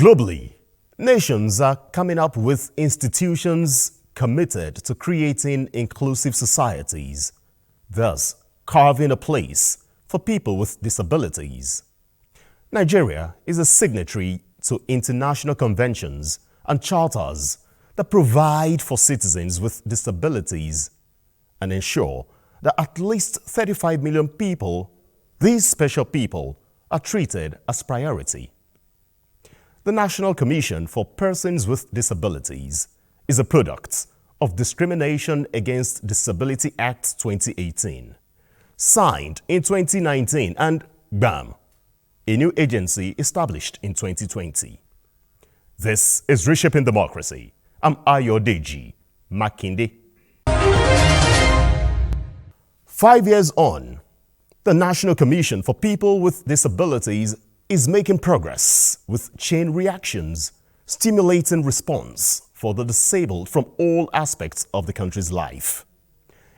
Globally, nations are coming up with institutions committed to creating inclusive societies, thus carving a place for people with disabilities. Nigeria is a signatory to international conventions and charters that provide for citizens with disabilities and ensure that at least 35 million people, these special people, are treated as priority. The National Commission for Persons with Disabilities is a product of Discrimination Against Disability Act 2018, signed in 2019 and, bam, a new agency established in 2020. This is Reshaping Democracy. I'm Ayodeji Makinde. 5 years on, the National Commission for People with Disabilities is making progress with chain reactions, stimulating response for the disabled from all aspects of the country's life.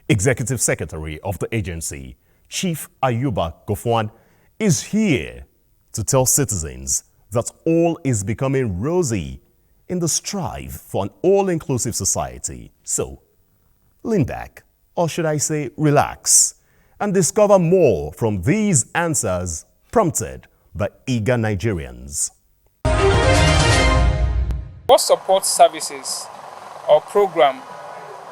Executive Secretary of the agency, Chief Ayuba Gofwan, is here to tell citizens that all is becoming rosy in the strive for an all-inclusive society. So, lean back, or should I say relax, and discover more from these answers prompted by eager Nigerians. What support services or program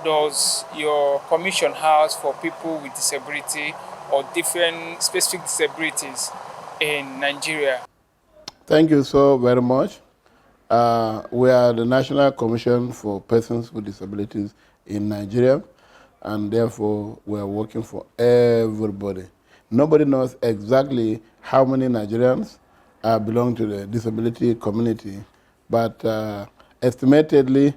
does your commission have for people with disability or different specific disabilities in Nigeria? Thank you so very much. We are the National Commission for Persons with Disabilities in Nigeria, and therefore we are working for everybody. Nobody knows exactly how many Nigerians belong to the disability community, but estimatedly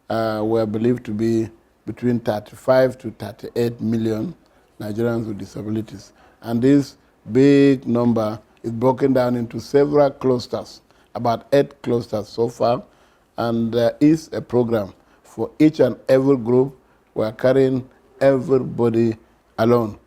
we are believed to be between 35 to 38 million Nigerians with disabilities. And this big number is broken down into several clusters, about 8 clusters so far, and there is a program for each and every group. We are carrying everybody along.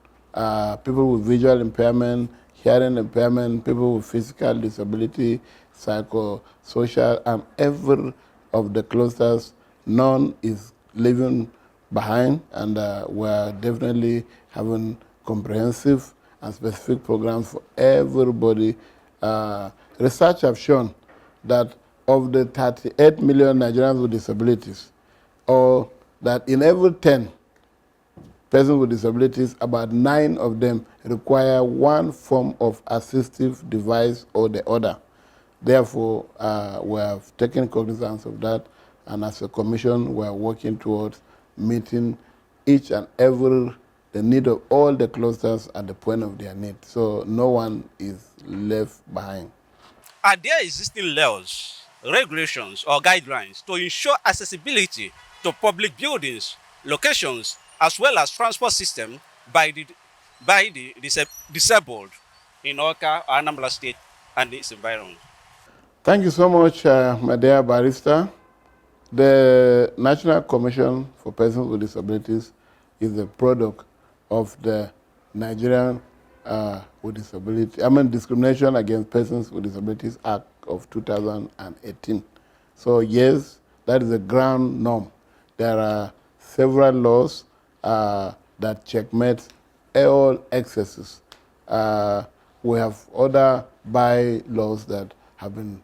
People with visual impairment, hearing impairment, people with physical disability, psychosocial, and every of the clusters, none is leaving behind, and we are definitely having comprehensive and specific programs for everybody. Research have shown that of the 38 million Nigerians with disabilities, or that in every 10 persons with disabilities, about 9 of them require one form of assistive device or the other. Therefore, we have taken cognizance of that, and as a commission, we are working towards meeting each and every the need of all the clusters at the point of their need. So no one is left behind. Are there existing laws, regulations, or guidelines to ensure accessibility to public buildings, locations, as well as transport system by the disabled in Oka, Anambra State, and its environment? Thank you so much, my dear barrister. The National Commission for Persons with Disabilities is a product of the Nigerian Discrimination Against Persons with Disabilities Act of 2018. So yes, that is a ground norm. There are several laws that checkmate all excesses. We have other bylaws that have been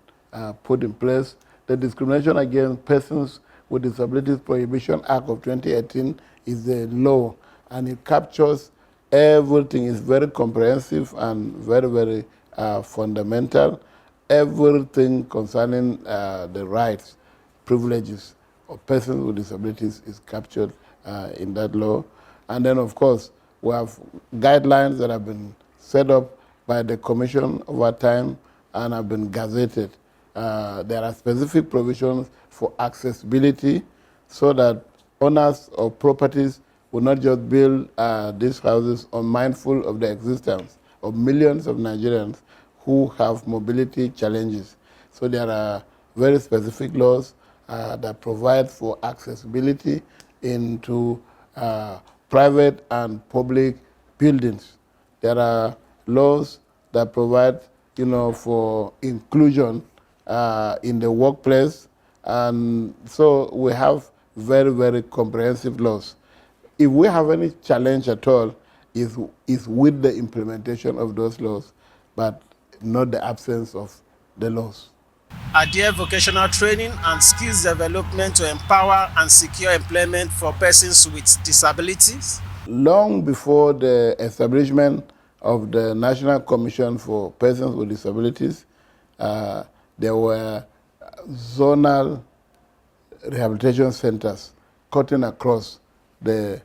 put in place. The Discrimination Against Persons with Disabilities Prohibition Act of 2018 is a law, and it captures everything. It's very comprehensive and very, very fundamental. Everything concerning the rights, privileges of persons with disabilities is captured in that law. And then, of course, we have guidelines that have been set up by the Commission over time and have been gazetted. There are specific provisions for accessibility so that owners of properties will not just build these houses unmindful of the existence of millions of Nigerians who have mobility challenges. So there are very specific laws that provide for accessibility into private and public buildings. There are laws that provide, for inclusion in the workplace. And so we have very, very comprehensive laws. If we have any challenge at all, is with the implementation of those laws, but not the absence of the laws. Are there vocational training and skills development to empower and secure employment for persons with disabilities? Long before the establishment of the National Commission for Persons with Disabilities, there were zonal rehabilitation centers cutting across the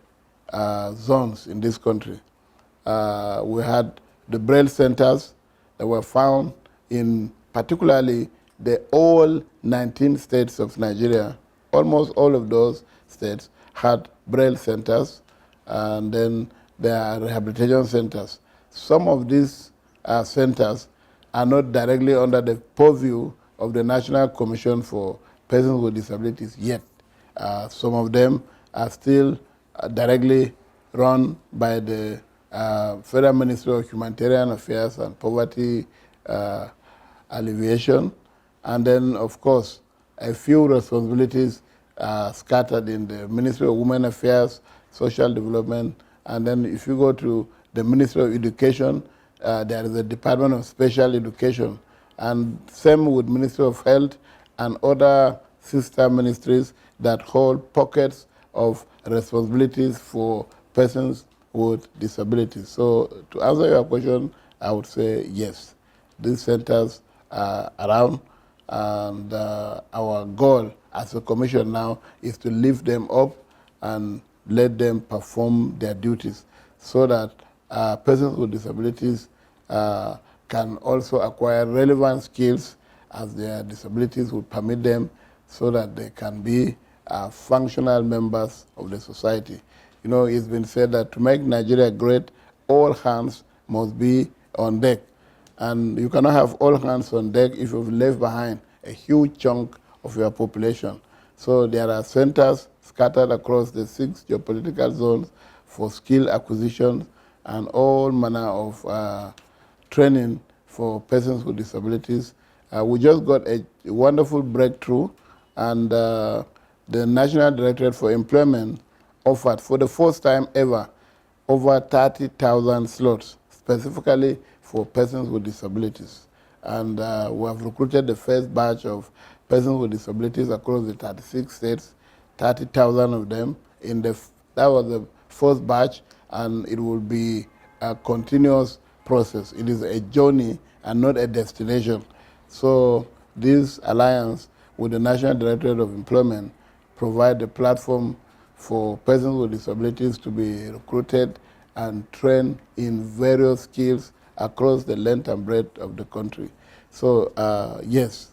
zones in this country. We had the Braille centers that were found in particularly the all 19 states of Nigeria. Almost all of those states had Braille centers, and then there are rehabilitation centers. Some of these centers are not directly under the purview of the National Commission for Persons with Disabilities yet. Some of them are still directly run by the Federal Ministry of Humanitarian Affairs and Poverty Alleviation. And then, of course, a few responsibilities are scattered in the Ministry of Women Affairs, Social Development, and then if you go to the Ministry of Education, there is a Department of Special Education, and same with Ministry of Health and other sister ministries that hold pockets of responsibilities for persons with disabilities. So to answer your question, I would say yes. These centers are around, and our goal as a commission now is to lift them up and let them perform their duties so that persons with disabilities can also acquire relevant skills as their disabilities will permit them, so that they can be functional members of the society. You know, it's been said that to make Nigeria great, all hands must be on deck. And you cannot have all hands on deck if you've left behind a huge chunk of your population. So there are centers scattered across the 6 geopolitical zones for skill acquisition and all manner of training for persons with disabilities. We just got a wonderful breakthrough, and the National Directorate for Employment offered for the first time ever over 30,000 slots specifically for persons with disabilities. And we have recruited the first batch of persons with disabilities across the 36 states, 30,000 of them. That was the first batch, and it will be a continuous process. It is a journey and not a destination. So this alliance with the National Directorate of Employment provide a platform for persons with disabilities to be recruited and trained in various skills across the length and breadth of the country. So yes,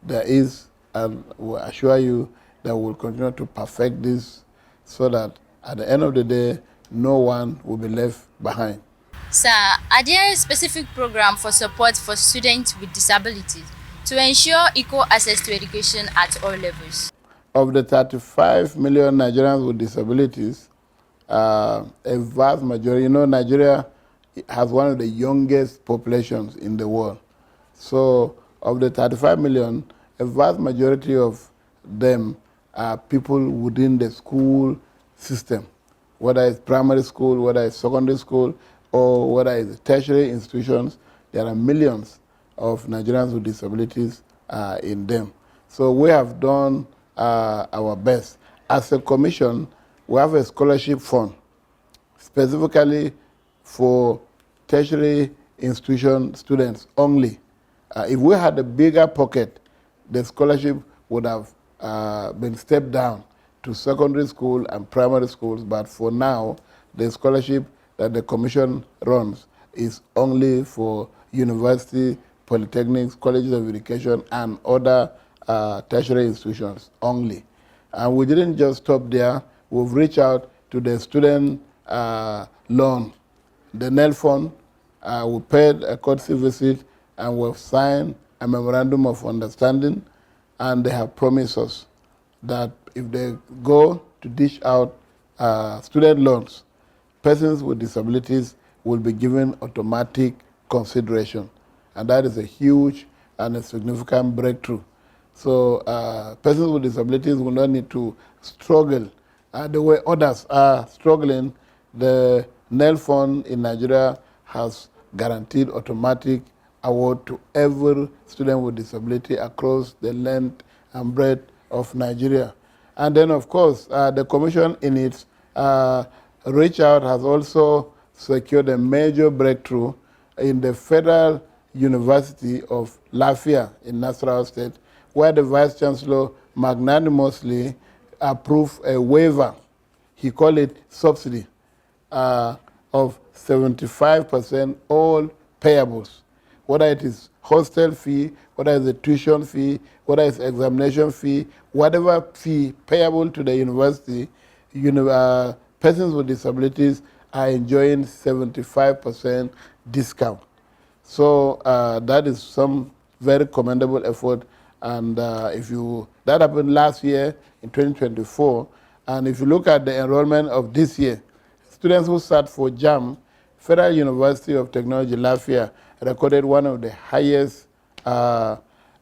there is, and we assure you that we'll continue to perfect this so that at the end of the day, no one will be left behind. Sir, are there a specific program for support for students with disabilities to ensure equal access to education at all levels? Of the 35 million Nigerians with disabilities, a vast majority, you know, Nigeria has one of the youngest populations in the world. So of the 35 million, a vast majority of them are people within the school system, whether it's primary school, whether it's secondary school, or whether it's tertiary institutions. There are millions of Nigerians with disabilities in them. So we have done our best. As a commission, we have a scholarship fund specifically for tertiary institution students only. If we had a bigger pocket, the scholarship would have been stepped down to secondary school and primary schools, but for now, the scholarship that the commission runs is only for university, polytechnics, colleges of education, and other tertiary institutions only. And we didn't just stop there. We've reached out to the student loan, the NEL fund. We paid a courtesy visit, and we've signed a memorandum of understanding, and they have promised us that if they go to dish out student loans, persons with disabilities will be given automatic consideration. And that is a huge and a significant breakthrough. So persons with disabilities will not need to struggle the way others are struggling. The NEL Fund in Nigeria has guaranteed automatic award to every student with disability across the length and breadth of Nigeria. And then, of course, the Commission in its reach out has also secured a major breakthrough in the Federal University of Lafia in Nasarawa State, where the Vice Chancellor magnanimously approved a waiver, he called it subsidy, of 75% all payables, whether it is hostel fee, whether it's a tuition fee, whether it's examination fee, whatever fee payable to the university, persons with disabilities are enjoying 75% discount. So that is some very commendable effort. And that happened last year in 2024. And if you look at the enrollment of this year, students who sat for JAM, Federal University of Technology Lafia recorded one of the highest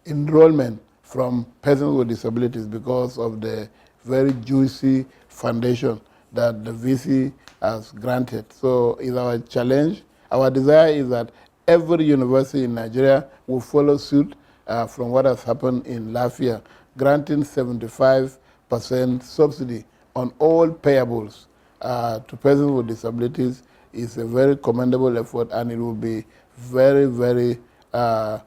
enrollment from persons with disabilities because of the very juicy foundation that the VC has granted. So it's our challenge. Our desire is that every university in Nigeria will follow suit from what has happened in Lafia, granting 75% subsidy on all payables to persons with disabilities is a very commendable effort, and it will be very, very a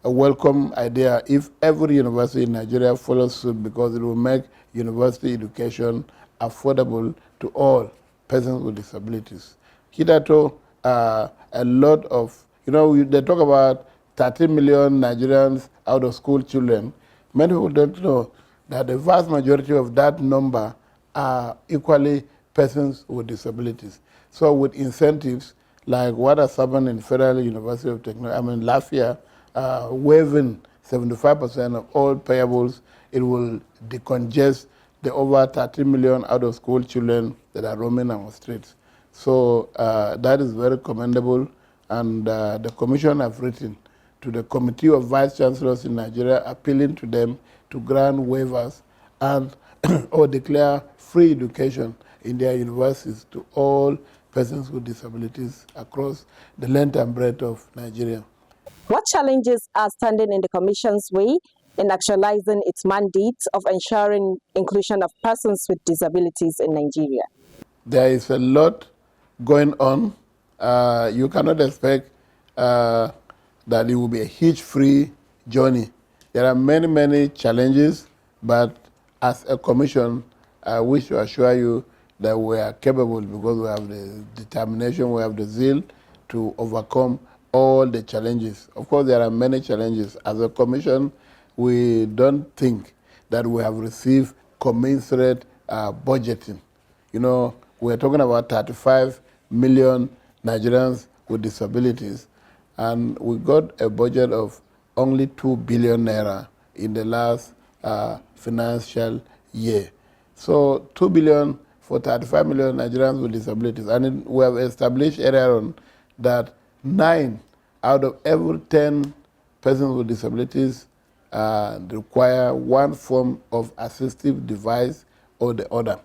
welcome idea if every university in Nigeria follows suit, because it will make university education affordable to all persons with disabilities. Hitherto, a lot of, they talk about 30 million Nigerians out of school children. Many people don't know that the vast majority of that number are equally persons with disabilities. So with incentives like what has happened in Federal University of Technology, Lafia, waiving 75% of all payables, it will decongest the over 30 million out-of-school children that are roaming our streets. So that is very commendable, and the Commission have written to the Committee of Vice Chancellors in Nigeria, appealing to them to grant waivers and or declare free education in their universities to all persons with disabilities across the length and breadth of Nigeria. What challenges are standing in the Commission's way in actualizing its mandate of ensuring inclusion of persons with disabilities in Nigeria? There is a lot going on. You cannot expect that it will be a hitch-free journey. There are many, many challenges, but as a commission, I wish to assure you that we are capable, because we have the determination, we have the zeal to overcome all the challenges. Of course, there are many challenges. As a commission, we don't think that we have received commensurate budgeting. We're talking about 35 million Nigerians with disabilities, and we got a budget of only 2 billion naira in the last financial year. So 2 billion for 35 million Nigerians with disabilities. And we have established earlier on that 9 out of every 10 persons with disabilities require one form of assistive device or the other,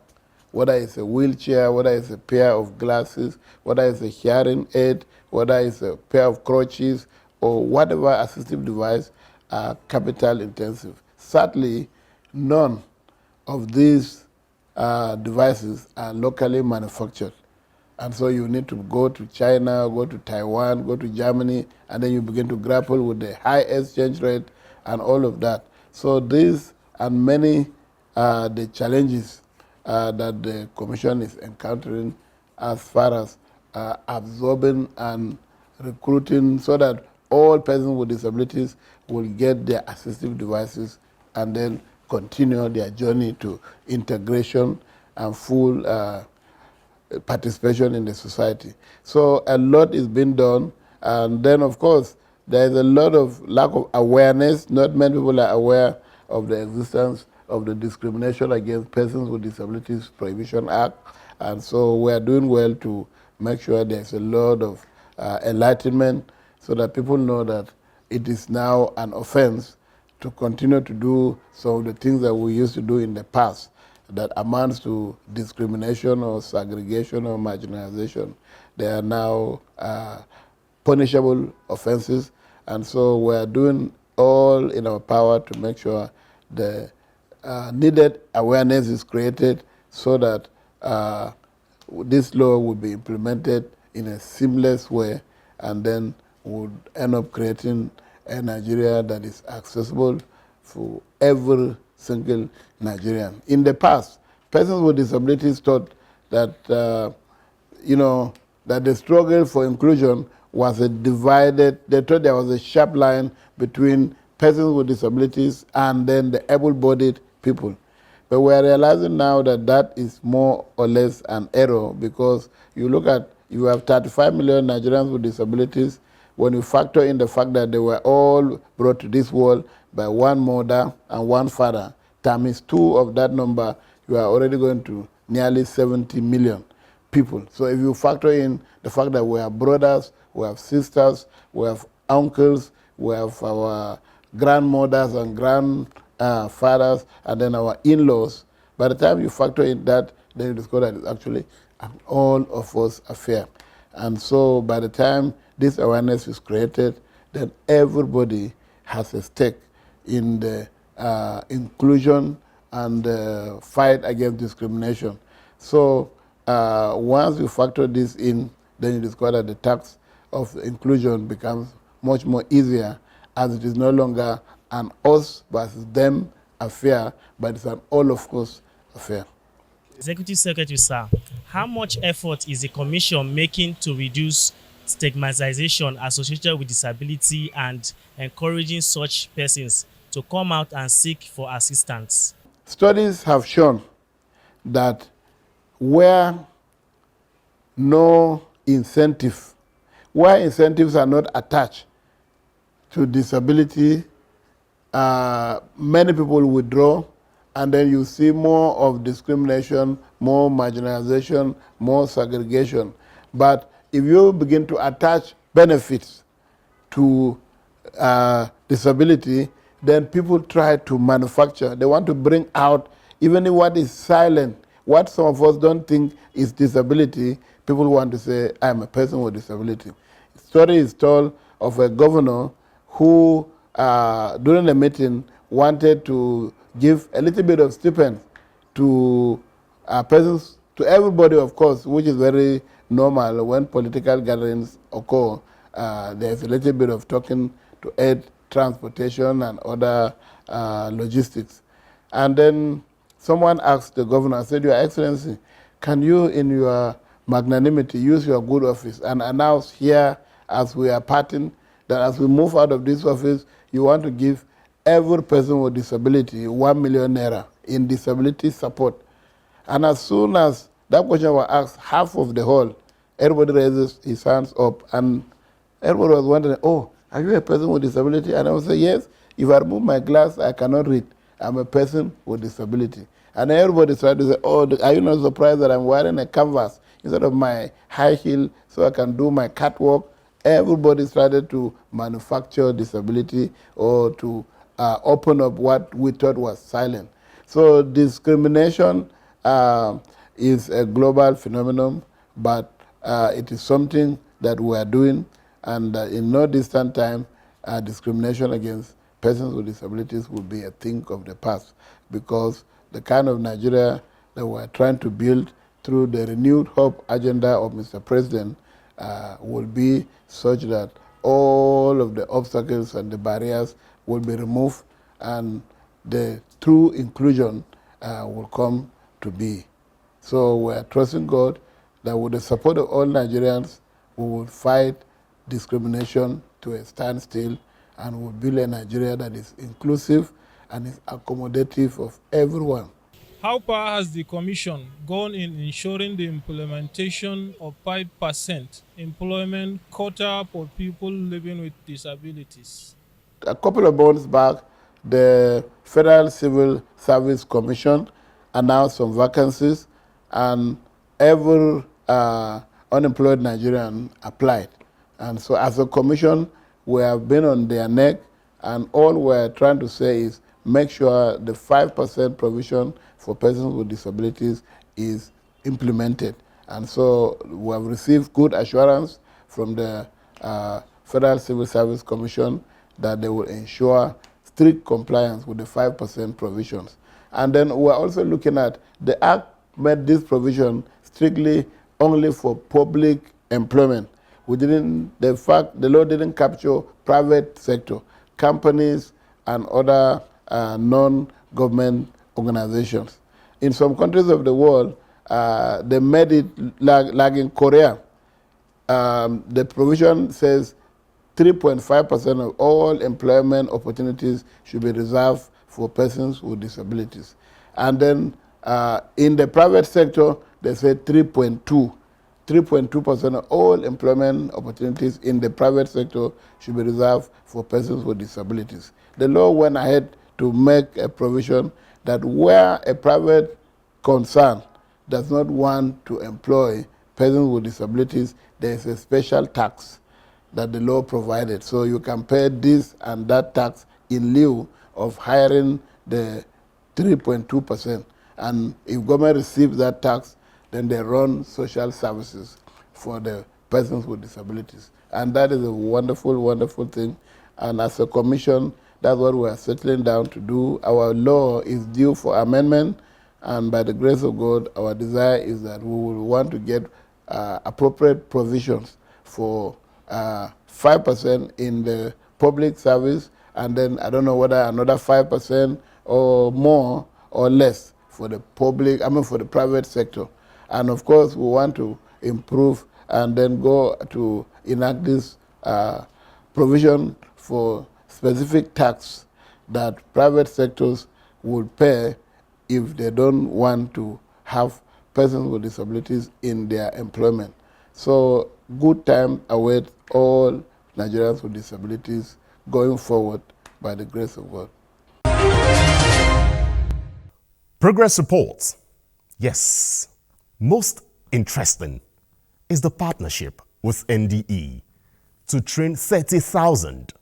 whether it's a wheelchair, whether it's a pair of glasses, whether it's a hearing aid, whether it's a pair of crutches, or whatever assistive device are capital intensive. Sadly, none of these devices are locally manufactured. And so you need to go to China, go to Taiwan, go to Germany, and then you begin to grapple with the high exchange rate and all of that. So these and many the challenges that the Commission is encountering as far as absorbing and recruiting, so that all persons with disabilities will get their assistive devices and then continue their journey to integration and full participation in the society. So a lot is being done, and then of course there is a lot of lack of awareness. Not many people are aware of the existence of the Discrimination Against Persons with Disabilities Prohibition Act, and so we are doing well to make sure there's a lot of enlightenment, so that people know that it is now an offense to continue to do some of the things that we used to do in the past that amounts to discrimination or segregation or marginalization. They are now punishable offenses, and so we are doing all in our power to make sure the needed awareness is created so that this law will be implemented in a seamless way, and then would end up creating a Nigeria that is accessible for every single Nigerian. In the past, persons with disabilities thought that that the struggle for inclusion was a divided. They thought there was a sharp line between persons with disabilities and then the able-bodied people. But we are realizing now that that is more or less an error, because you have 35 million Nigerians with disabilities. When you factor in the fact that they were all brought to this world by one mother and one father, times 2 of that number, you are already going to nearly 70 million people. So if you factor in the fact that we have brothers, we have sisters, we have uncles, we have our grandmothers and grandfathers, and then our in-laws, by the time you factor in that, then you discover that it's actually an all of us affair. And so by the time this awareness is created, then everybody has a stake in the inclusion and fight against discrimination. So once you factor this in, then you discover that the task of inclusion becomes much more easier, as it is no longer an us versus them affair, but it's an all of us affair. Executive Secretary, sir, how much effort is the Commission making to reduce stigmatization associated with disability and encouraging such persons to come out and seek for assistance? Studies have shown that where incentives are not attached to disability, many people withdraw, and then you see more of discrimination, more marginalization, more segregation. But if you begin to attach benefits to disability, then people try to manufacture. They want to bring out even what is silent, what some of us don't think is disability. People want to say, I'm a person with disability. The story is told of a governor who, during a meeting, wanted to give a little bit of stipend to persons, to everybody, of course, which is very normal when political gatherings occur. There's a little bit of talking to aid transportation and other logistics. And then someone asked the governor, said, Your Excellency, can you, in your magnanimity, use your good office and announce here as we are parting that as we move out of this office, you want to give every person with disability 1 million naira in disability support. And as soon as that question was asked, half of the hall, everybody raises his hands up, and everybody was wondering, oh, are you a person with disability? And I would say, yes, if I remove my glass, I cannot read. I'm a person with disability. And everybody started to say, oh, are you not surprised that I'm wearing a canvas instead of my high heel so I can do my catwalk? Everybody started to manufacture disability or to open up what we thought was silent. So discrimination is a global phenomenon, but it is something that we are doing, and in no distant time, discrimination against persons with disabilities will be a thing of the past, because the kind of Nigeria that we are trying to build through the renewed hope agenda of Mr. President will be such that all of the obstacles and the barriers will be removed, and the true inclusion will come to be. So we are trusting God that with the support of all Nigerians, we will fight discrimination to a standstill, and will build a Nigeria that is inclusive and is accommodative of everyone. How far has the Commission gone in ensuring the implementation of 5% employment quota for people living with disabilities? A couple of months back, the Federal Civil Service Commission announced some vacancies, and every unemployed Nigerian applied. And so as a commission, we have been on their neck, and all we're trying to say is make sure the 5% provision for persons with disabilities is implemented. And so we have received good assurance from the Federal Civil Service Commission that they will ensure strict compliance with the 5% provisions. And then we're also looking at the Act made this provision strictly only for public employment. The law didn't capture private sector, companies and other non-government organizations. In some countries of the world, they made it like in Korea. The provision says 3.5% of all employment opportunities should be reserved for persons with disabilities. And then in the private sector, they say 3.2% of all employment opportunities in the private sector should be reserved for persons with disabilities. The law went ahead to make a provision that where a private concern does not want to employ persons with disabilities, there is a special tax that the law provided. So you can pay this and that tax in lieu of hiring the 3.2%. And if government receives that tax, then they run social services for the persons with disabilities. And that is a wonderful, wonderful thing. And as a commission, that's what we are settling down to do. Our law is due for amendment, and by the grace of God, our desire is that we will want to get appropriate provisions for 5% in the public service, and then I don't know whether another 5% or more or less for the for the private sector. And of course, we want to improve and then go to enact this provision for specific tax that private sectors would pay if they don't want to have persons with disabilities in their employment. So good time awaits all Nigerians with disabilities going forward by the grace of God. Progress reports. Yes, most interesting is the partnership with NDE to train 30,000,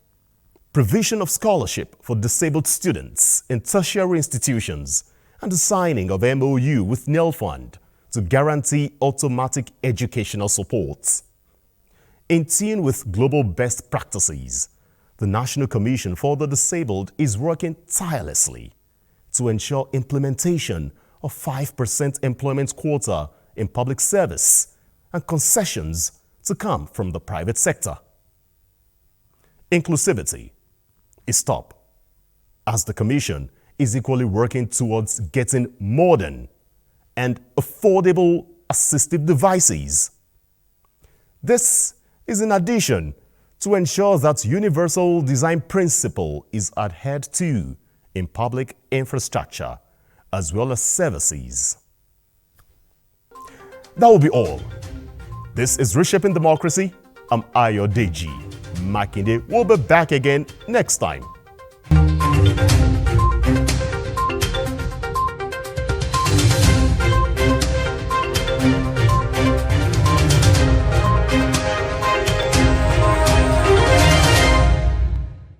provision of scholarship for disabled students in tertiary institutions, and the signing of MOU with NEL Fund to guarantee automatic educational support. In tune with global best practices, the National Commission for the Disabled is working tirelessly to ensure implementation of 5% employment quota in public service and concessions to come from the private sector. Inclusivity is top, as the Commission is equally working towards getting modern and affordable assistive devices. This is in addition to ensure that universal design principle is adhered to in public infrastructure as well as services. That will be all. This is Reshaping Democracy. I'm Ayodeji Makinde. We'll be back again next time.